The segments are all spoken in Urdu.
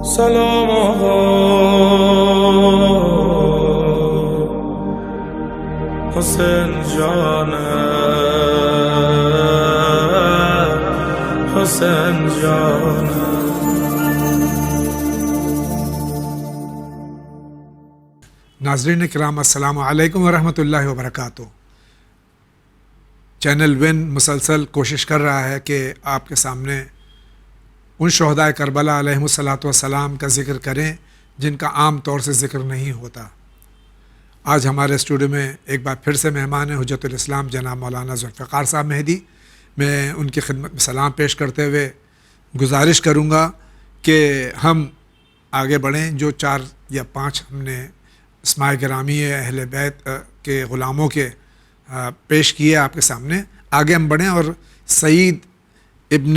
سلام آقا حسین جان حسین جان. ناظرین کرام السلام علیکم ورحمۃ اللہ وبرکاتہ. چینل ون مسلسل کوشش کر رہا ہے کہ آپ کے سامنے ان شہدائے کربلا علیہم الصلاۃ والسلام کا ذکر کریں جن کا عام طور سے ذکر نہیں ہوتا. آج ہمارے اسٹوڈیو میں ایک بار پھر سے مہمان ہیں حجت الاسلام جناب مولانا ذوالفقار صاحب مہدی. میں ان کی خدمت میں سلام پیش کرتے ہوئے گزارش کروں گا کہ ہم آگے بڑھیں. جو 4 یا 5 ہم نے اسماء گرامی اہل بیت کے غلاموں کے پیش کیے آپ کے سامنے، آگے ہم بڑھیں. اور سعید ابن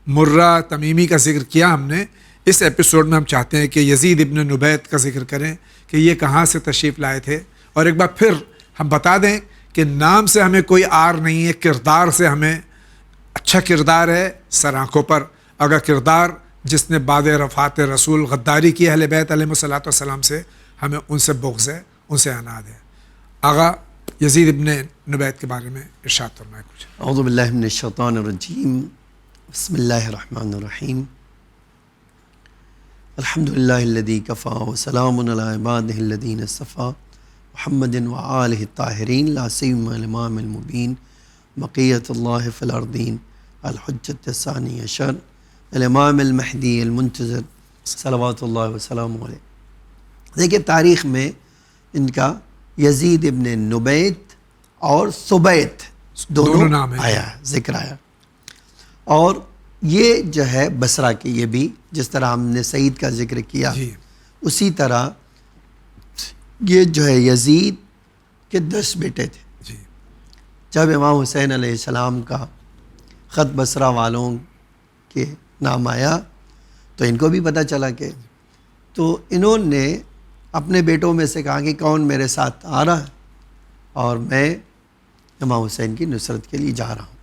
مرہ تمیمی کا ذکر کیا ہم نے. اس ایپیسوڈ میں ہم چاہتے ہیں کہ یزید ابن نبیت کا ذکر کریں کہ یہ کہاں سے تشریف لائے تھے. اور ایک بار پھر ہم بتا دیں کہ نام سے ہمیں کوئی آر نہیں ہے، کردار سے ہمیں اچھا کردار ہے سر آنکھوں پر. اگر کردار جس نے بعد رفات رسول غداری کی اہل بیت علیہ الصلوۃ والسلام سے، ہمیں ان سے بغض ہے، ان سے عناد ہے. آغا یزید ابن نبیت کے بارے میں ارشاد فرمائے کچھ. اعوذ باللہ من الشیطان الرجیم. بسم اللہ الرحمن الرحیم. الحمدللہ الذی کفا وسلام علی عبادہ الذین اصطفیٰ محمد وآلہ الطاہرین لا سیما الامام المبین بقیۃ اللہ فی الارضین الحجۃ الثانی عشر الامام المہدی المنتظر صلوات اللہ وسلام علیہ. دیکھیں تاریخ میں ان کا یزید ابن نبیت اور سبیت دونوں نام ہیں، آیا ہے، ذکر آیا. اور یہ جو ہے بصرہ کی، یہ بھی جس طرح ہم نے سعید کا ذکر کیا اسی طرح یہ جو ہے یزید کے 10 بیٹے تھے. جب امام حسین علیہ السلام کا خط بصرہ والوں کے نام آیا تو ان کو بھی پتہ چلا کہ، تو انہوں نے اپنے بیٹوں میں سے کہا کہ کون میرے ساتھ آ رہا ہے اور میں امام حسین کی نصرت کے لیے جا رہا ہوں.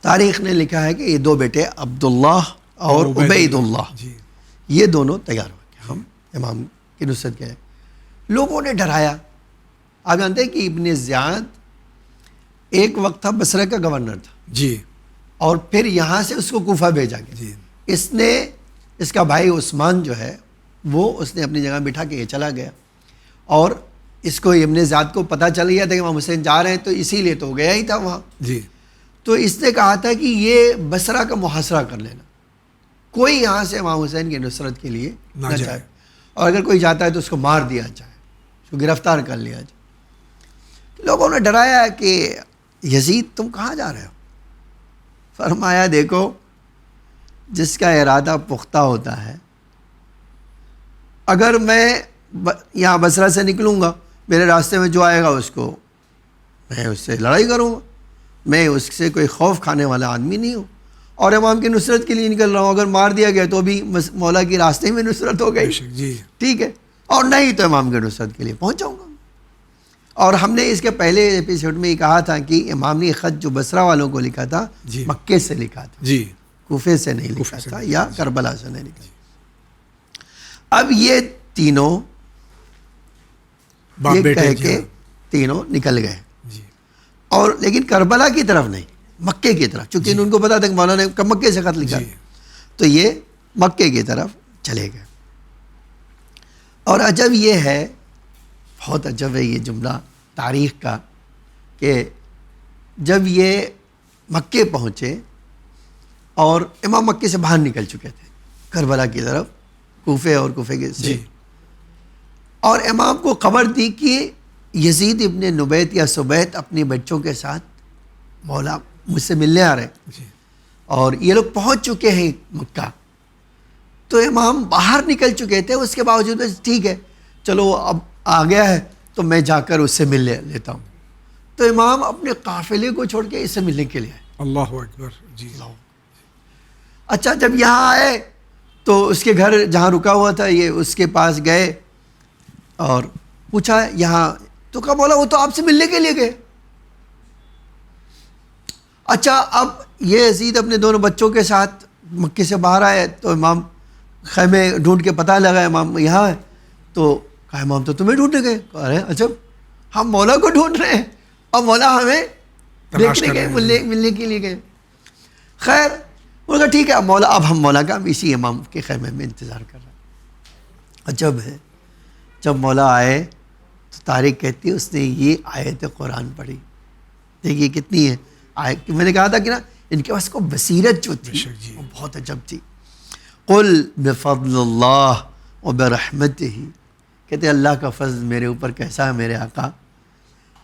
تاریخ نے لکھا ہے کہ یہ 2 بیٹے عبداللہ اور عبید اللہ یہ دونوں تیار ہو گئے، ہم امام کی نصرت کے. لوگوں نے ڈرایا. آپ جانتے ہیں کہ ابن زیاد ایک وقت تھا بصرہ کا گورنر تھا اور پھر یہاں سے اس کو کوفہ بھیجا گیا. اس نے، اس کا بھائی عثمان جو ہے وہ اس نے اپنی جگہ بٹھا کے یہ چلا گیا اور اس کو ابن زیاد کو پتہ چل گیا تھا کہ امام حسین جا رہے ہیں، تو اسی لیے تو گیا ہی تھا وہاں. تو اس نے کہا تھا کہ یہ بصرہ کا محاصرہ کر لینا، کوئی یہاں سے امام حسین کی نصرت کے لیے نہ جائے، اور اگر کوئی جاتا ہے تو اس کو مار دیا جائے، اس کو گرفتار کر لیا جائے. لوگوں نے ڈرایا کہ یزید تم کہاں جا رہے ہو؟ فرمایا دیکھو جس کا ارادہ پختہ ہوتا ہے، اگر میں یہاں بصرہ سے نکلوں گا، میرے راستے میں جو آئے گا اس کو میں اس سے لڑائی کروں گا. میں اس سے کوئی خوف کھانے والا آدمی نہیں ہوں، اور امام کی نصرت کے لیے نکل رہا ہوں. اگر مار دیا گیا تو بھی مولا کے راستے میں نصرت ہو گئی، ٹھیک ہے، اور نہیں تو امام کی نصرت کے لیے پہنچ جاؤں گا. اور ہم نے اس کے پہلے ایپیسوڈ میں یہ کہا تھا کہ امام نے خط جو بصرہ والوں کو لکھا تھا مکے سے لکھا تھا، کوفے سے نہیں لکھا تھا یا کربلا سے نہیں لکھا. اب یہ تینوں یہ کہہ کے تینوں نکل گئے، اور لیکن کربلا کی طرف نہیں، مکے کی طرف، چونکہ ان کو پتا تھا کہ مولانا نے مکے سے خط لکھا تو یہ مکے کی طرف چلے گئے. اور عجب یہ ہے، بہت عجب ہے یہ جملہ تاریخ کا، کہ جب یہ مکے پہنچے اور امام مکے سے باہر نکل چکے تھے کربلا کی طرف، کوفے اور کوفے کے سے، اور امام کو خبر دی کہ یزید ابن نبیت یا سبیت اپنی بچوں کے ساتھ مولا مجھ سے ملنے آ رہے ہیں اور یہ لوگ پہنچ چکے ہیں مکہ. تو امام باہر نکل چکے تھے، اس کے باوجود ٹھیک ہے چلو اب آ گیا ہے تو میں جا کر اس سے مل لیتا ہوں. تو امام اپنے قافلے کو چھوڑ کے اس سے ملنے کے لیے آئے. اللہ اکبر. اچھا جب یہاں آئے تو اس کے گھر جہاں رکا ہوا تھا یہ اس کے پاس گئے اور پوچھا یہاں، تو کہا مولا وہ تو آپ سے ملنے کے لیے گئے. اچھا اب یہ یزید اپنے دونوں بچوں کے ساتھ مکے سے باہر آئے تو امام خیمے ڈھونڈ کے پتہ لگا امام یہاں ہے، تو کہا امام تو تمہیں ڈھونڈنے گئے. کہہ رہے ہیں اچھا ہم مولا کو ڈھونڈ رہے ہیں اور مولا ہمیں تلاش دیکھنے کر گئے، رہے ہیں. ملنے کے لیے گئے. خیر وہ کہا ٹھیک ہے مولا، اب ہم مولا کا اسی امام کے خیمے میں انتظار کر رہے ہیں. جب مولا آئے تو طارق کہتی ہے اس نے یہ آیت قرآن پڑھی. دیکھیے کتنی ہے آیت، میں نے کہا تھا کہ نا ان کے پاس کو بصیرت جو تھی وہ بہت عجب تھی. قل بفضل اللہ وبرحمتہ، کہتے اللہ کا فضل میرے اوپر کیسا ہے میرے آقا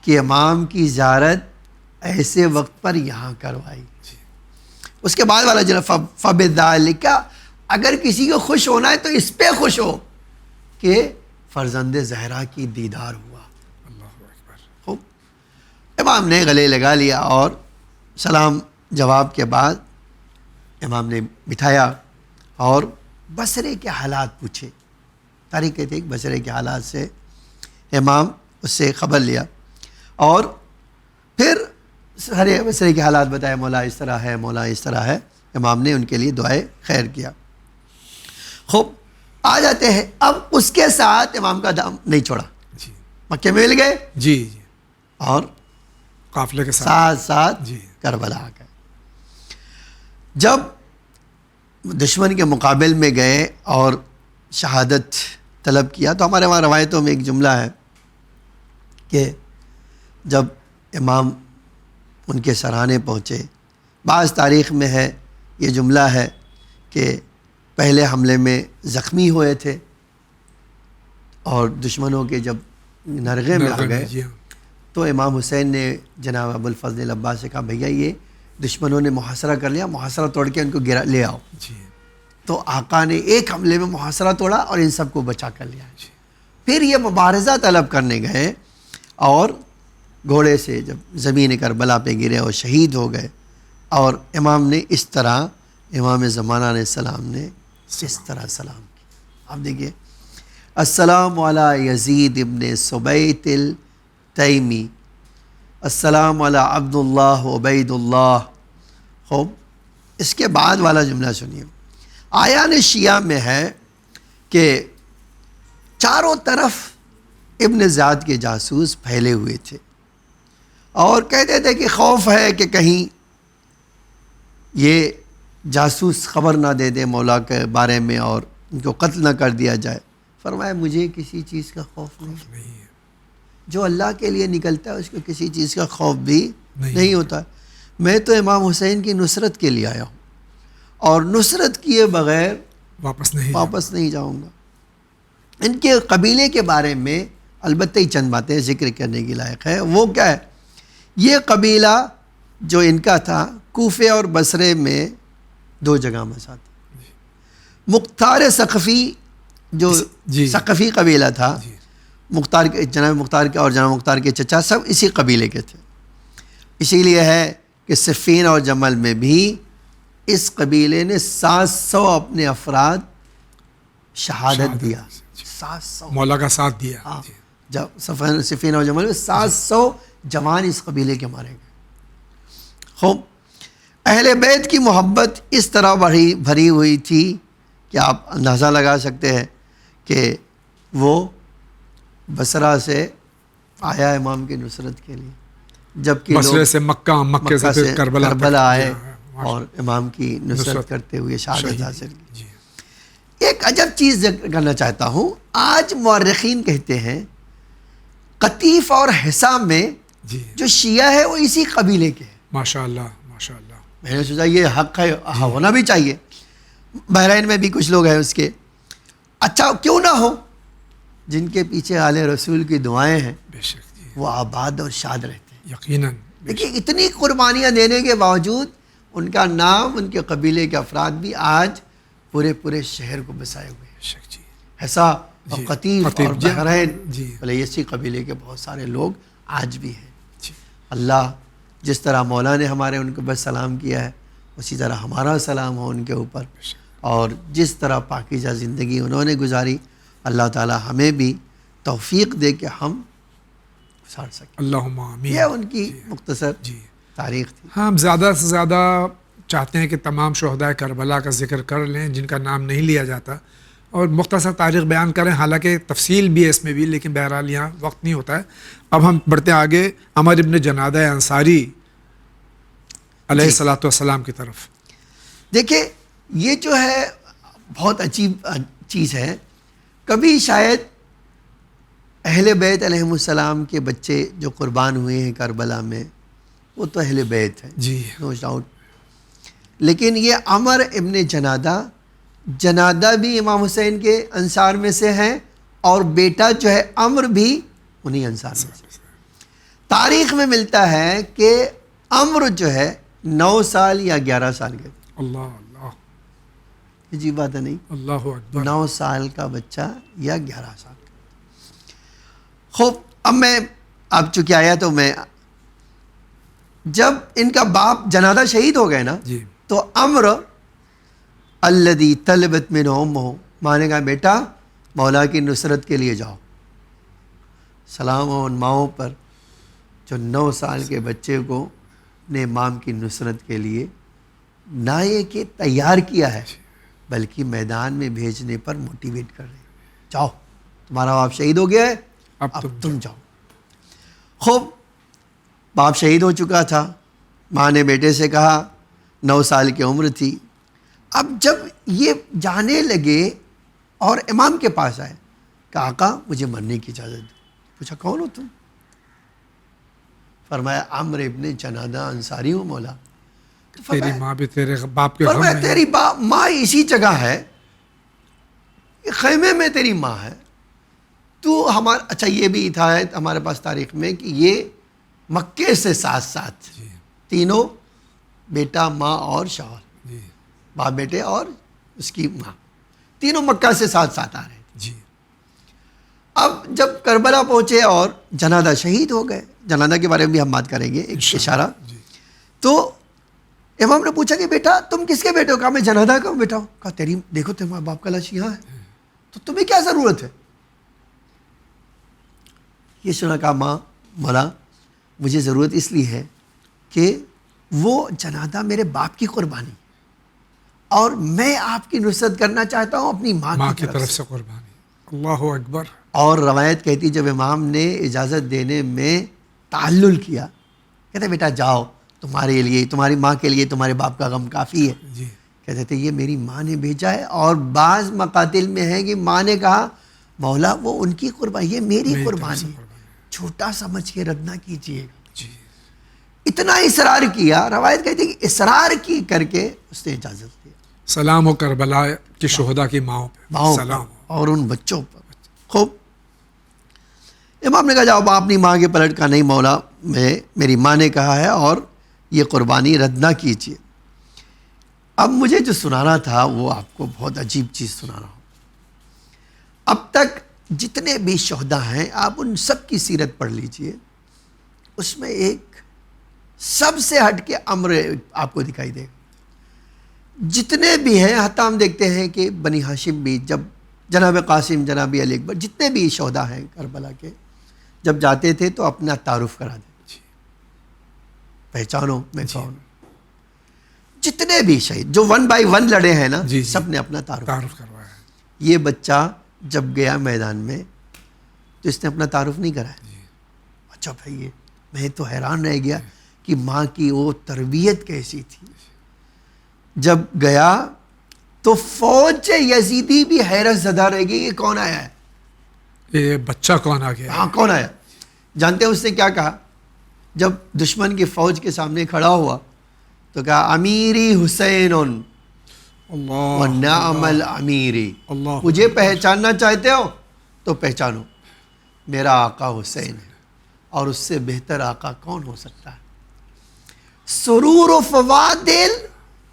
کہ امام کی زیارت ایسے وقت پر یہاں کروائی. اس کے بعد والا جو فبذالک، اگر کسی کو خوش ہونا ہے تو اس پہ خوش ہو کہ فرزند زہرا کی دیدار ہوا. خوب امام نے گلے لگا لیا اور سلام جواب کے بعد امام نے بٹھایا اور بصرے کے حالات پوچھے. طارق کہتے ہیں بصرے کے حالات سے امام اس سے خبر لیا اور پھر سارے بصرے کے حالات بتائے، مولا اس طرح ہے، مولا اس طرح ہے. امام نے ان کے لیے دعائے خیر کیا. خوب آ جاتے ہیں. اب اس کے ساتھ امام کا دام نہیں چھوڑا، مکے میں مل گئے جی اور قافلے کے ساتھ ساتھ کربلا آ گئے. جب دشمن کے مقابل میں گئے اور شہادت طلب کیا تو ہمارے وہاں روایتوں میں ایک جملہ ہے کہ جب امام ان کے سرانے پہنچے، بعض تاریخ میں ہے یہ جملہ ہے کہ پہلے حملے میں زخمی ہوئے تھے اور دشمنوں کے جب نرغے میں آ گئے تو امام حسین نے جناب ابو الفضل العباس سے کہا بھیا یہ دشمنوں نے محاصرہ کر لیا، محاصرہ توڑ کے ان کو لے آؤ. تو آقا نے ایک حملے میں محاصرہ توڑا اور ان سب کو بچا کر لیا. پھر یہ مبارزہ طلب کرنے گئے اور گھوڑے سے جب زمین کربلا پہ گرے اور شہید ہو گئے اور امام نے اس طرح، امام زمانہ علیہ السلام نے اس طرح سلام کیا. آپ دیکھیے السلام علی یزید ابن سبیت التیمی، السلام علی عبداللہ عبید اللہ. خوب اس کے بعد والا جملہ سنیے. آیان شیعہ میں ہے کہ چاروں طرف ابن زیاد کے جاسوس پھیلے ہوئے تھے اور کہتے تھے کہ خوف ہے کہ کہیں یہ جاسوس خبر نہ دے دے مولا کے بارے میں اور ان کو قتل نہ کر دیا جائے. فرمایا مجھے کسی چیز کا خوف نہیں ہے، جو اللہ کے لیے نکلتا ہے اس کو کسی چیز کا خوف بھی نہیں ہوتا. میں تو امام حسین کی نصرت کے لیے آیا ہوں اور نصرت کیے بغیر واپس نہیں جاؤں گا. ان کے قبیلے کے بارے میں البتہ ہی چند باتیں ذکر کرنے کی لائق ہے. وہ کیا ہے؟ یہ قبیلہ جو ان کا تھا کوفے اور بصرے میں دو جگہ بسا تھا. مختار ثقفی جو ثقفی قبیلہ تھا، مختار کے جناب مختار کے اور جناب مختار کے چچا سب اسی قبیلے کے تھے. اسی لیے ہے کہ صفین اور جمل میں بھی اس قبیلے نے 700 اپنے افراد شہادت دیا. 700 مولا کا ساتھ دیا. جب صفین اور جمل میں 700 جوان اس قبیلے کے مارے گئے. خوب اہل بیت کی محبت اس طرح بھری ہوئی تھی کہ آپ اندازہ لگا سکتے ہیں کہ وہ بصرہ سے آیا امام کی نصرت کے لیے، جبکہ بصرے سے مکہ سے کربلا آئے اور امام کی نصرت کرتے ہوئے شہادت حاصل کی. ایک عجب چیز ذکر کرنا چاہتا ہوں. آج مورخین کہتے ہیں قطیف اور حصہ میں جو شیعہ ہے وہ اسی قبیلے کے ہیں. ماشاءاللہ. میں نے سوچا یہ حق ہے، ہونا بھی چاہیے. بحرین میں بھی کچھ لوگ ہیں اس کے. اچھا کیوں نہ ہو، جن کے پیچھے آل رسول کی دعائیں ہیں وہ آباد اور شاد رہتے ہیں. یقیناً. دیکھیے اتنی قربانیاں دینے کے باوجود ان کا نام، ان کے قبیلے کے افراد بھی آج پورے شہر کو بسائے ہوئے ہیں. حصہ اور قطیف اور بحرین بھلے اسی قبیلے کے بہت سارے لوگ آج بھی ہیں. اللہ جس طرح مولا نے ہمارے ان کے بس سلام کیا ہے اسی طرح ہمارا سلام ہو ان کے اوپر، اور جس طرح پاکیزہ زندگی انہوں نے گزاری اللہ تعالی ہمیں بھی توفیق دے کہ ہم گزار سکیں. اللہم آمین. یہ ان کی مختصر تاریخ تھی. ہم زیادہ سے زیادہ چاہتے ہیں کہ تمام شہدائے کربلا کا ذکر کر لیں جن کا نام نہیں لیا جاتا، اور مختصر تاریخ بیان کریں، حالانکہ تفصیل بھی ہے اس میں بھی، لیکن بہرحال یہاں وقت نہیں ہوتا ہے۔ اب ہم بڑھتے ہیں آگے عمر ابن جنادہ انصاری علیہ الصلوۃ والسلام کی طرف۔ دیکھیں یہ جو ہے بہت عجیب چیز ہے، کبھی شاید اہل بیت علیہم السلام کے بچے جو قربان ہوئے ہیں کربلا میں وہ تو اہل بیت ہیں، جی نو ڈاؤٹ، لیکن یہ عمر ابن جنادہ بھی امام حسین کے انصار میں سے ہیں، اور بیٹا جو ہے عمر بھی انہی انصار میں سے۔ تاریخ میں ملتا ہے کہ عمر جو ہے 9 سال یا 11 سال کے، اللہ اللہ، عجیب بات ہے نہیں؟ اللہ اکبر۔ 9 سال کا بچہ یا 11 سال کا۔ خوب، اب میں اب چونکہ آیا تو میں، جب ان کا باپ جنازہ شہید ہو گئے نا، جی تو عمر الذی طلبت منہ امہ، ماں نے کہا بیٹا مولا کی نصرت کے لیے جاؤ۔ سلام ہو ان ماؤں پر جو 9 سال کے بچے کو اپنے امام کی نصرت کے لیے نہ یہ کہ تیار کیا ہے بلکہ میدان میں بھیجنے پر موٹیویٹ کر رہے ہیں، جاؤ تمہارا باپ شہید ہو گیا ہے، اب تم جاؤ۔ خوب، باپ شہید ہو چکا تھا، ماں نے بیٹے سے کہا، 9 سال کی عمر تھی۔ اب جب یہ جانے لگے اور امام کے پاس آئے، کہا آقا مجھے مرنے کی اجازت دو۔ پوچھا کون ہو تم؟ فرمایا عمر ابن جنادہ انصاری ہوں مولا۔ تیری ماں بھی تیرے باپ کے غم فرمایا میں ہے۔ تیری ماں اسی جگہ ہے، خیمے میں تیری ماں ہے، تو ہمارا، اچھا یہ بھی تھا ہمارے پاس تاریخ میں کہ یہ مکے سے ساتھ تینوں، بیٹا ماں اور شوہر، جی باپ بیٹے اور اس کی ماں، تینوں مکہ سے ساتھ آ رہے تھے۔ جی اب جب کربلا پہنچے اور جنازہ شہید ہو گئے، جنازہ کے بارے میں بھی ہم بات کریں گے ایک اشارہ، تو امام نے پوچھا کہ بیٹا تم کس کے بیٹے ہو؟ کہا میں جنازہ کا بیٹا ہوں۔ کہا تیری دیکھو تمہارے باپ کا لاش یہاں ہے، تو تمہیں کیا ضرورت ہے؟ یہ سنا، کہا ماں مولا مجھے ضرورت اس لیے ہے کہ وہ جنازہ میرے باپ کی قربانی، اور میں آپ کی نصرت کرنا چاہتا ہوں اپنی ماں کی طرف سے۔ قربانی، اللہ اکبر۔ اور روایت کہتی جب امام نے اجازت دینے میں تعلل کیا، کہتے بیٹا جاؤ، تمہارے لیے، تمہاری ماں کے لیے تمہارے باپ کا غم کافی ہے۔ جی کہتے تھے یہ میری ماں نے بھیجا ہے، اور بعض مقاتل میں ہے کہ ماں نے کہا مولا وہ ان کی قربانی، یہ میری قربانی، چھوٹا سمجھ کے رد نہ کیجیے گا۔ جی اتنا اصرار کیا، روایت کہتی کہ اصرار کی کر کے اس نے اجازت دی، سلام ہو کربلا کے شہداء کی ماؤں پہ، ماؤں سلام پر اور ان بچوں پر۔ خوب، امام نے کہا جاؤ اپنی ماں کے پلٹ کا، نہیں مولا میری ماں نے کہا ہے اور یہ قربانی رد نہ کیجیے۔ اب مجھے جو سنانا تھا وہ آپ کو بہت عجیب چیز سنا رہا ہوں۔ اب تک جتنے بھی شہداء ہیں آپ ان سب کی سیرت پڑھ لیجئے، اس میں ایک سب سے ہٹ کے امر آپ کو دکھائی دے گا۔ جتنے بھی ہیں، حتیٰ ہم دیکھتے ہیں کہ بنی ہاشم بھی، جب جناب قاسم، جناب علی اکبر، جتنے بھی شہداء ہیں کربلا کے، جب جاتے تھے تو اپنا تعارف کرا دیتے، پہچانو میں کون ہوں۔ جتنے بھی شہید جو 1 بائی 1 لڑے ہیں نا، سب نے اپنا تعارف کروایا۔ یہ بچہ جب گیا میدان میں تو اس نے اپنا تعارف نہیں کرایا۔ اچھا بھائی، میں تو حیران رہ گیا کہ ماں کی وہ تربیت کیسی تھی۔ جب گیا تو فوج یزیدی بھی حیرت زدہ رہ گئی، یہ کون آیا ہے، یہ بچہ کون آ گیا؟ ہاں کون آیا؟ جانتے ہیں اس نے کیا کہا؟ جب دشمن کی فوج کے سامنے کھڑا ہوا تو کہا امیری حسین ونعم الامیری، مجھے پہچاننا چاہتے ہو تو پہچانو، میرا آقا حسین ہے، اور اس سے بہتر آقا کون ہو سکتا ہے؟ سرور و فوادل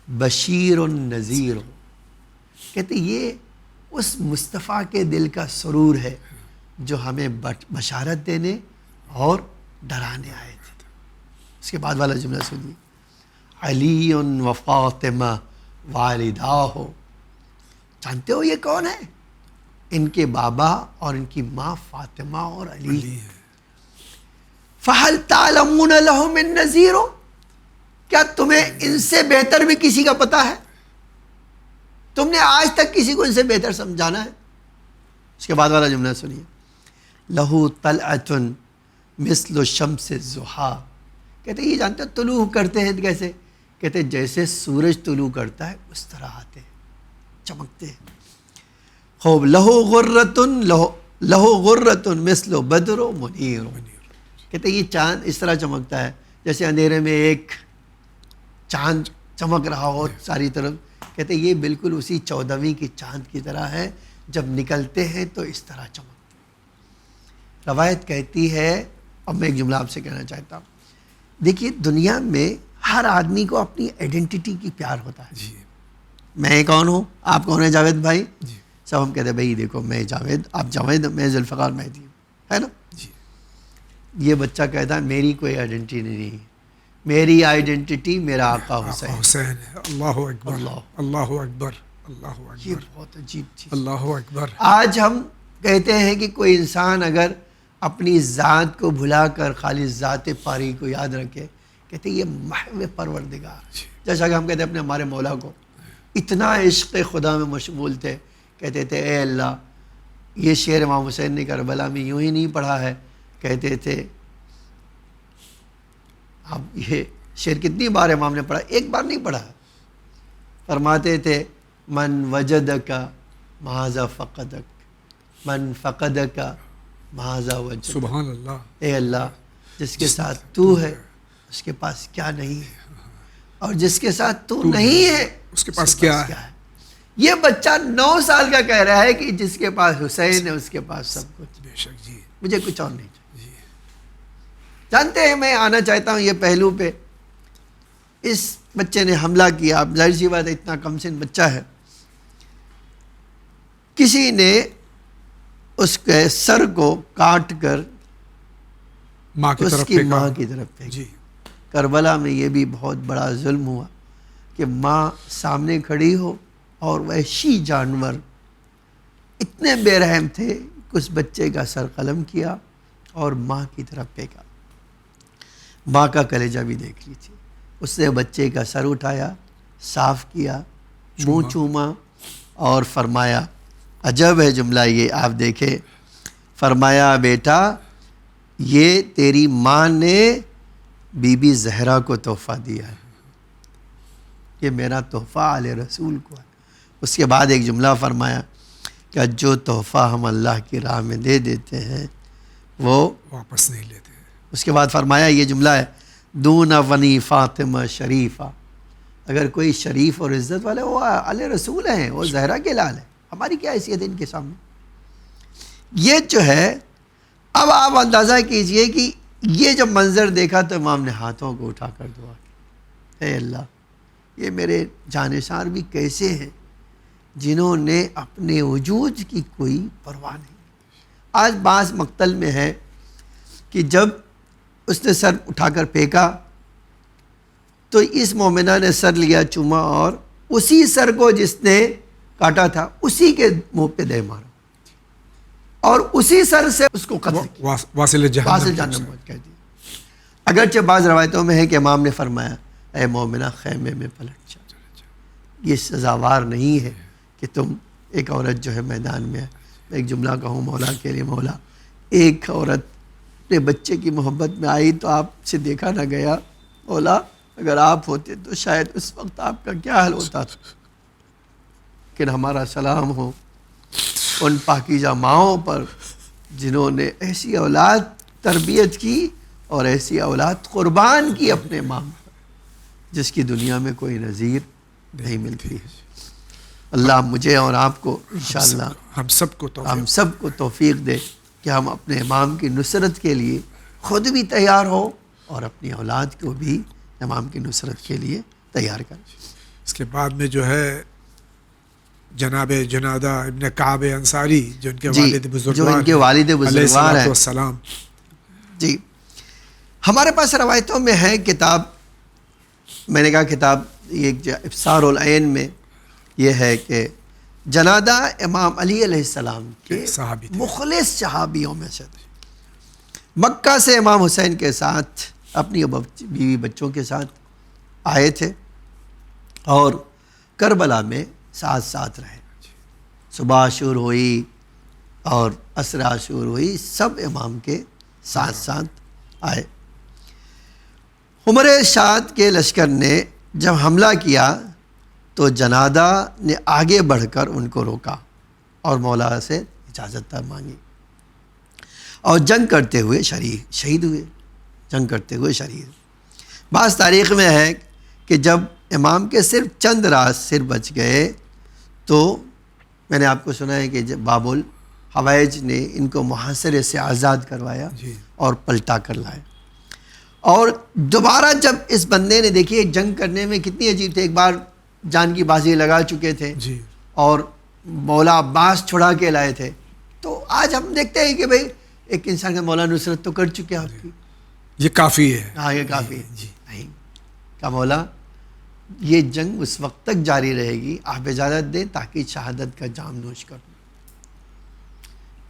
بشیر و نذیر، کہتے یہ اس مصطفیٰ کے دل کا سرور ہے جو ہمیں بشارت دینے اور ڈرانے آئے تھے۔ اس کے بعد والا جملہ سنیے، علی و فاطمہ والدہ ہو، جانتے ہو یہ کون ہے؟ ان کے بابا اور ان کی ماں فاطمہ اور علی۔ فَهَلْ تَعْلَمُونَ لَهُ مِن نَذِيرٌ، کیا تمہیں ان سے بہتر بھی کسی کا پتہ ہے؟ تم نے آج تک کسی کو ان سے بہتر سمجھانا ہے؟ اس کے بعد والا جملہ سنیے، لہو طلعۃ مثل الشمس الضحیٰ، کہتے ہیں یہ جانتے ہو طلوع کرتے ہیں کیسے؟ کہتے ہیں جیسے سورج طلوع کرتا ہے اس طرح آتے ہیں، چمکتے ہیں. خوب لہو غرۃ مثل بدر و منیر، کہتے ہیں یہ چاند اس طرح چمکتا ہے جیسے اندھیرے میں ایک چاند چمک رہا ہو ساری طرف. کہتے ہیں یہ بالکل اسی 14ویں کی چاند کی طرح ہے، جب نکلتے ہیں تو اس طرح چمکتے ہیں. روایت کہتی ہے، اب میں ایک جملہ آپ سے کہنا چاہتا ہوں، دیکھیے دنیا میں ہر آدمی کو اپنی آئیڈینٹی کی پیار ہوتا ہے. جی میں کون ہوں، آپ کون ہیں جاوید بھائی؟ جی سب ہم کہتے ہیں بھائی دیکھو میں جاوید، آپ جاوید، میں ذوالفقار مہدی ہوں، ہے نا؟ جی یہ بچہ کہتا ہے میری کوئی آئیڈینٹی نہیں ہے، میری آئیڈینٹی میرا آقا حسین. حسین ہے. اللہ اکبر، اللہ اکبر، اللہ یہ اکبر، بہت عجیب چیز. اللہ اکبر. آج ہم کہتے ہیں کہ کوئی انسان اگر اپنی ذات کو بھلا کر خالی ذات پاری کو یاد رکھے، کہتے ہیں یہ محو پروردگار. جیسا کہ ہم کہتے ہیں اپنے ہمارے مولا کو اتنا عشق خدا میں مشغول تھے، کہتے تھے اے اللہ، یہ شعر امام حسین نے کربلا میں یوں ہی نہیں پڑھا ہے، کہتے تھے اب یہ شعر کتنی بار امام نے پڑھا؟ ایک بار نہیں پڑھا. فرماتے تھے من وجدک ماذا فقدک، من فقدک ماذا وجدک. سبحان اللہ. اے اللہ، جس کے ساتھ تو ہے اس کے پاس کیا نہیں ہے، اور جس کے ساتھ تو نہیں ہے اس کے پاس کیا ہے. یہ بچہ 9 سال کا کہہ رہا ہے کہ جس کے پاس حسین ہے اس کے پاس سب کچھ، بے شک. جی مجھے کچھ اور نہیں چاہیے. جی جانتے ہیں میں آنا چاہتا ہوں یہ پہلو پہ. اس بچے نے حملہ کیا، اب ظاہر سی بات ہے اتنا کم سن بچہ ہے، کسی نے اس کے سر کو کاٹ کر ماں کی اس طرف کی پھینکا. ماں کی طرف پھینکا. جی کربلا میں یہ بھی بہت بڑا ظلم ہوا کہ ماں سامنے کھڑی ہو اور وحشی جانور اتنے بے رحم تھے کہ اس بچے کا سر قلم کیا اور ماں کی طرف پھینکا. ماں کا کلیجہ بھی دیکھ لی تھی. اس نے بچے کا سر اٹھایا، صاف کیا، منہ چوما اور فرمایا، عجب ہے جملہ یہ آپ دیکھیں، فرمایا بیٹا یہ تیری ماں نے بی بی زہرا کو تحفہ دیا ہے، یہ میرا تحفہ آل رسول کو ہے. اس کے بعد ایک جملہ فرمایا کہ جو تحفہ ہم اللہ کی راہ میں دے دیتے ہیں وہ واپس نہیں لیتے. اس کے بعد فرمایا یہ جملہ ہے، دون ونی فاطمہ شریفہ، اگر کوئی شریف اور عزت والے وہ آل رسول ہیں، وہ زہرا کے لال ہیں، ہماری کیا حیثیت ہے ان کے سامنے. یہ جو ہے، اب آپ اندازہ کیجئے کہ یہ جب منظر دیکھا تو امام نے ہاتھوں کو اٹھا کر دعا کی، اے اللہ یہ میرے جانشار بھی کیسے ہیں جنہوں نے اپنے وجود کی کوئی پرواہ نہیں. آج بعض مقتل میں ہے کہ جب اس نے سر اٹھا کر پھینکا تو اس مومنہ نے سر لیا چوما اور اسی سر کو جس نے کاٹا تھا اسی کے منہ پہ دے مارا اور اسی سر سے اس کو قتل کیا، واصل جہنم کہہ دیا. اگرچہ بعض روایتوں میں ہے کہ امام نے فرمایا اے مومنہ خیمے میں پلٹ جا، یہ سزاوار نہیں ہے کہ تم ایک عورت جو ہے میدان میں ہے. میں ایک جملہ کہوں مولا کے لیے، مولا ایک عورت اپنے بچے کی محبت میں آئی تو آپ سے دیکھا نہ گیا، مولا اگر آپ ہوتے تو شاید اس وقت آپ کا کیا حل ہوتا تھا. لیکن ہمارا سلام ہو ان پاکیزہ ماؤں پر جنہوں نے ایسی اولاد تربیت کی اور ایسی اولاد قربان کی اپنے ماں پر، جس کی دنیا میں کوئی نظیر نہیں ملتی ہے. اللہ مجھے اور آپ کو انشاءاللہ ہم سب کو توفیق دے کہ ہم اپنے امام کی نصرت کے لیے خود بھی تیار ہو اور اپنی اولاد کو بھی امام کی نصرت کے لیے تیار کریں. اس کے بعد میں جو ہے جناب جنادہ ابن کعب انصاری جو ان کے والد بزرگوار جو ان کے والد بزرگوار ہیں والسلام. جی ہمارے پاس روایتوں میں ہے کتاب، میں نے کہا کتاب یہ ابصار العین میں یہ ہے کہ جنادہ امام علی علیہ السلام کے مخلص صحابیوں میں سے تھے. مکہ سے امام حسین کے ساتھ اپنی بیوی بچوں کے ساتھ آئے تھے اور کربلا میں ساتھ ساتھ رہے. صبح عاشور ہوئی اور عصر عاشور ہوئی، سب امام کے ساتھ ساتھ آئے. عمر ارشاد کے لشکر نے جب حملہ کیا تو جنادہ نے آگے بڑھ کر ان کو روکا اور مولا سے اجازت مانگی اور جنگ کرتے ہوئے شہید ہوئے. جنگ کرتے ہوئے شہید. بعض تاریخ میں ہے کہ جب امام کے صرف چند راز سر بچ گئے تو میں نے آپ کو سنا ہے کہ جب باب الحوائج نے ان کو محاصرے سے آزاد کروایا اور پلٹا کر لائے. اور دوبارہ جب اس بندے نے دیکھیے جنگ کرنے میں کتنی عجیب تھے. ایک بار جان کی بازی لگا چکے تھے اور مولا عباس چھڑا کے لائے تھے. تو آج ہم دیکھتے ہیں کہ بھئی ایک انسان کا مولا نصرت تو کر چکے آپ کی، یہ کافی ہے. ہاں یہ کافی ہے. نہیں کہ مولا یہ جنگ اس وقت تک جاری رہے گی، آپ اجازت دیں تاکہ شہادت کا جام نوش کروں.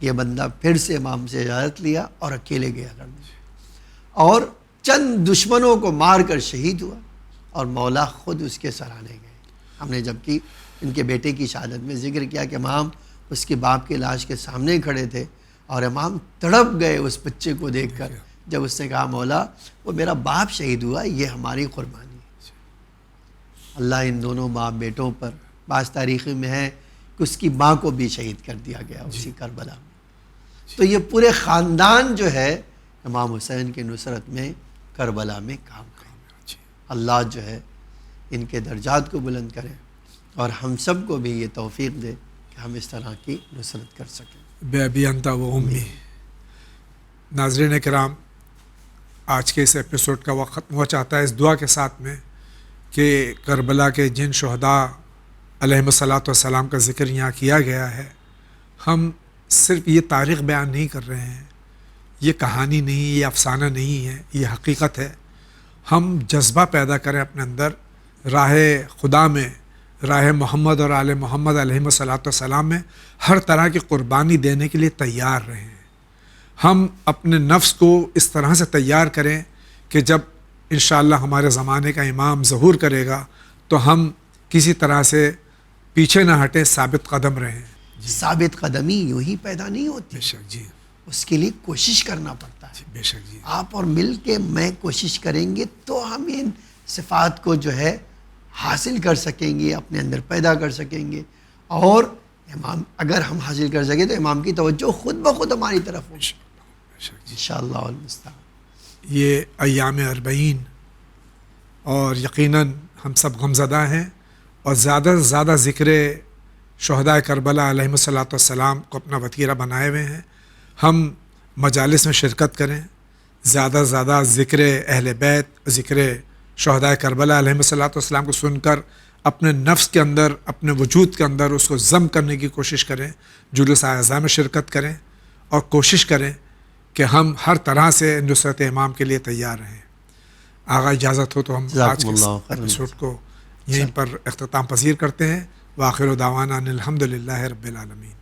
یہ بندہ پھر سے امام سے اجازت لیا اور اکیلے گیا لڑنے اور چند دشمنوں کو مار کر شہید ہوا اور مولا خود اس کے سرانے گئے. ہم نے جبکہ ان کے بیٹے کی شہادت میں ذکر کیا کہ امام اس کے باپ کی لاش کے سامنے کھڑے تھے اور امام تڑپ گئے اس بچے کو دیکھ کر جب اس نے کہا مولا وہ میرا باپ شہید ہوا، یہ ہماری قربانی ہے. اللہ ان دونوں باپ بیٹوں پر بعض تاریخی میں ہے کہ اس کی ماں کو بھی شہید کر دیا گیا اسی کربلا میں. تو یہ پورے خاندان جو ہے امام حسین کی نصرت میں کربلا میں کام کرے. اللہ جو ہے ان کے درجات کو بلند کرے اور ہم سب کو بھی یہ توفیق دے کہ ہم اس طرح کی نصرت کر سکیں. بے ابی انت و امی. ناظرین کرام، آج کے اس ایپیسوڈ کا وقت ختم ہو چاہتا ہے اس دعا کے ساتھ میں کہ کربلا کے جن شہداء علیہم الصلاۃ والسلام کا ذکر یہاں کیا گیا ہے، ہم صرف یہ تاریخ بیان نہیں کر رہے ہیں، یہ کہانی نہیں، یہ افسانہ نہیں ہے، یہ حقیقت ہے. ہم جذبہ پیدا کریں اپنے اندر، راہ خدا میں، راہ محمد اور آل محمد علیہم الصلاۃ والسلام میں ہر طرح کی قربانی دینے کے لیے تیار رہیں. ہم اپنے نفس کو اس طرح سے تیار کریں کہ جب انشاءاللہ ہمارے زمانے کا امام ظہور کرے گا تو ہم کسی طرح سے پیچھے نہ ہٹیں، ثابت قدم رہیں. ثابت قدمی یوں ہی پیدا نہیں ہوتی، بے شک جی، اس کے لیے کوشش کرنا پڑتا ہے. بے شک جی. آپ اور مل کے میں کوشش کریں گے تو ہم ان صفات کو جو ہے حاصل کر سکیں گے، اپنے اندر پیدا کر سکیں گے اور امام اگر ہم حاصل کر سکیں تو امام کی توجہ خود بخود ہماری طرف ہوگی انشاءاللہ المستعان. یہ ایام 40 اور یقیناً ہم سب غمزدہ ہیں اور زیادہ سے زیادہ ذکر شہداء کربلا علیہم الصلاۃ والسلام کو اپنا وتیرہ بنائے ہوئے ہیں. ہم مجالس میں شرکت کریں، زیادہ سے زیادہ ذکر اہل بیت، ذکر شہداء کربلا علیہم الصلاۃ والسلام کو سن کر اپنے نفس کے اندر، اپنے وجود کے اندر اس کو ضم کرنے کی کوشش کریں. جلوس اعزاء میں شرکت کریں اور کوشش کریں کہ ہم ہر طرح سے نصرت امام کے لیے تیار رہیں. آغا اجازت ہو تو ہم آج کے ایپیسوڈ کو یہیں پر اختتام پذیر کرتے ہیں. وآخر دعوانا ان الحمد للہ رب العالمین.